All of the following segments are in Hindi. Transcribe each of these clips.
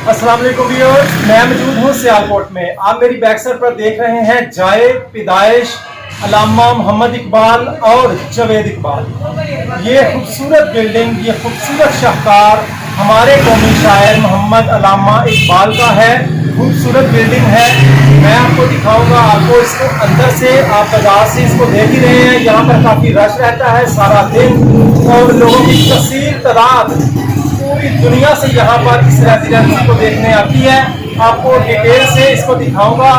अस्सलाम वालेकुम व्यूअर्स, मैं मौजूद हूँ सियालकोट में। आप मेरी बैक साइड पर देख रहे हैं जाए पैदाइश अल्लामा मोहम्मद इकबाल और जवेद इकबाल। ये खूबसूरत बिल्डिंग, ये खूबसूरत शाहकार हमारे कौमी शायर मोहम्मद अल्लामा इकबाल का है। खूबसूरत बिल्डिंग है, मैं आपको दिखाऊंगा। आपको इसको अंदर से, आप बाजार से इसको देख ही रहे हैं। यहाँ पर काफ़ी रश रहता है सारा दिन और लोगों की कसीर तादाद पूरी दुनिया से यहाँ पर इस रेजिडेंसी को देखने आती है। आपको डिटेल से इसको दिखाऊंगा,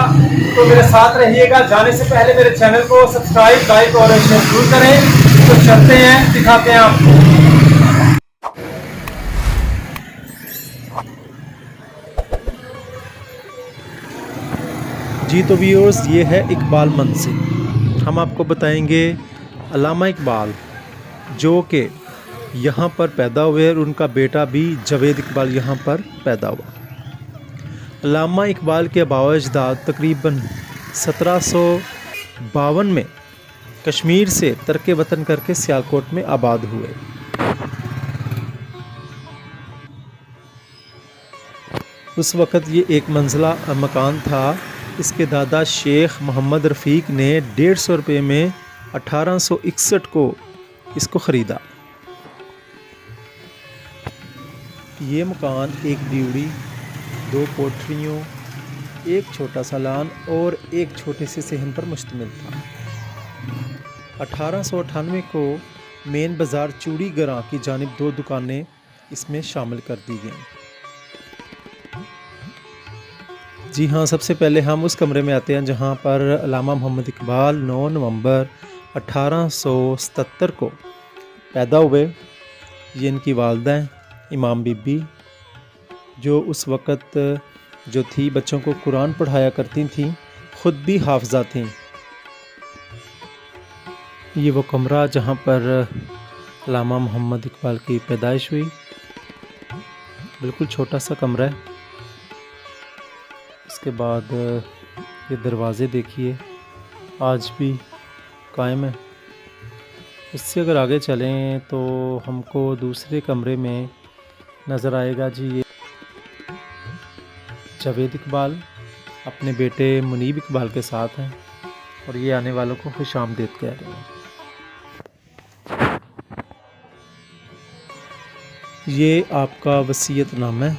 तो मेरे साथ रहिएगा। जाने से पहले मेरे चैनल को सब्सक्राइब, लाइक और शेयर जरूर करें। तो चलते हैं, दिखाते हैं आपको। जी तो व्यूअर्स, ये है इकबाल मंजिल। हम आपको बताएंगे अल्लामा इकबाल जो कि यहाँ पर पैदा हुए और उनका बेटा भी जवेद इकबाल यहाँ पर पैदा हुआ। अल्लामा इकबाल के आबाओ अजदाद तकरीबन 1752 में कश्मीर से तरक वतन करके सियालकोट में आबाद हुए। उस वक़्त ये एक मंजिला मकान था। इसके दादा शेख मोहम्मद रफ़ीक ने 150 रुपये में 1861 को इसको ख़रीदा। ये मकान एक ड्यूड़ी, 2 कोठरियों, एक छोटा सा लान और एक छोटे से सहन पर मुश्तमिल था। 1898 को मेन बाज़ार चूड़ी गरां की जानिब 2 दुकानें इसमें शामिल कर दी गईं। जी हाँ, सबसे पहले हम उस कमरे में आते हैं जहाँ पर अल्लामा मोहम्मद इकबाल 9 नवंबर 1877 को पैदा हुए। ये इनकी वालदा हैं इमाम बीबी, जो उस वक़्त जो थी बच्चों को कुरान पढ़ाया करती थीं, ख़ुद भी हाफिज़ा थीं। ये वो कमरा जहाँ पर अल्लामा मोहम्मद इकबाल की पैदाइश हुई। बिल्कुल छोटा सा कमरा है। इसके बाद ये दरवाज़े देखिए, आज भी कायम है। इससे अगर आगे चलें तो हमको दूसरे कमरे में नज़र आएगा जी ये जवेद इकबाल अपने बेटे मुनीब इकबाल के साथ हैं और ये आने वालों को खुशामदीद कह रहे हैं। ये आपका वसीयतनामा है।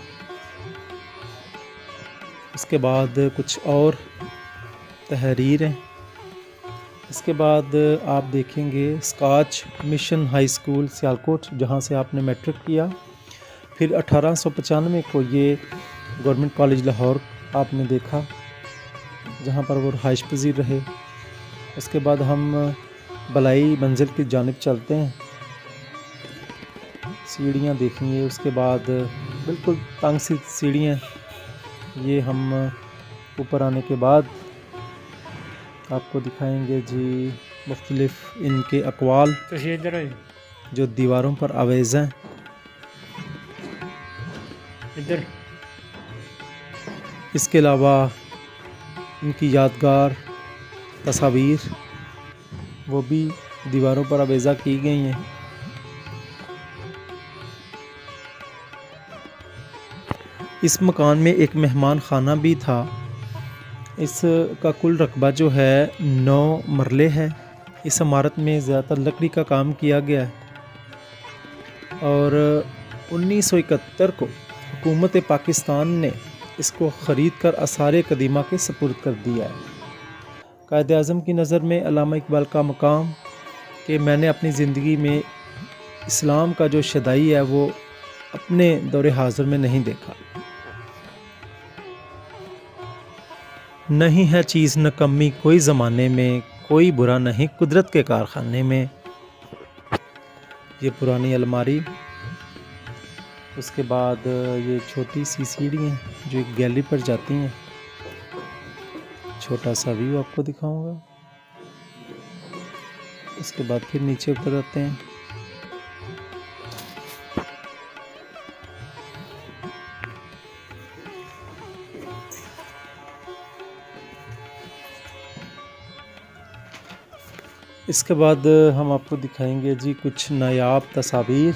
इसके बाद कुछ और तहरीर हैं। इसके बाद आप देखेंगे Scotch mission high school Sialkot, जहाँ से आपने मैट्रिक किया। फिर 1895 को ये गवर्नमेंट कॉलेज लाहौर आपने देखा, जहाँ पर वो रहाइश पजीर रहे। उसके बाद हम बलाई मंजिल की जानिब चलते हैं। सीढ़ियाँ देखेंगे, उसके बाद बिल्कुल तंग सी सीढ़ियाँ। ये हम ऊपर आने के बाद आपको दिखाएंगे जी मुख्तलिफ इनके अक़वाल जो दीवारों पर आवेज़ हैं। इधर इसके अलावा इनकी यादगार तस्वीर वो भी दीवारों पर आवेज़ा की गई हैं। इस मकान में एक मेहमान खाना भी था। इसका कुल रकबा जो है 9 मरले है। इस इमारत में ज़्यादातर लकड़ी का काम किया गया है और 1971 को हुकूमत पाकिस्तान ने इसको ख़रीद कर आसार कदीमा के सपुर्द कर दिया है। कायद आज़म की नज़र में अल्लामा इकबाल का मकाम कि मैंने अपनी ज़िंदगी में इस्लाम का जो शदाई है वो अपने दौरे हाज़िर में नहीं देखा। नहीं है चीज़ नकम्मी कोई ज़माने में, कोई बुरा नहीं कुदरत के कारखाने में। ये पुरानी अलमारी। उसके बाद ये छोटी सी सीढ़ियाँ जो एक गैलरी पर जाती हैं। छोटा सा व्यू आपको दिखाऊंगा। उसके बाद फिर नीचे उतर आते हैं। इसके बाद हम आपको दिखाएंगे जी कुछ नायाब तस्वीर।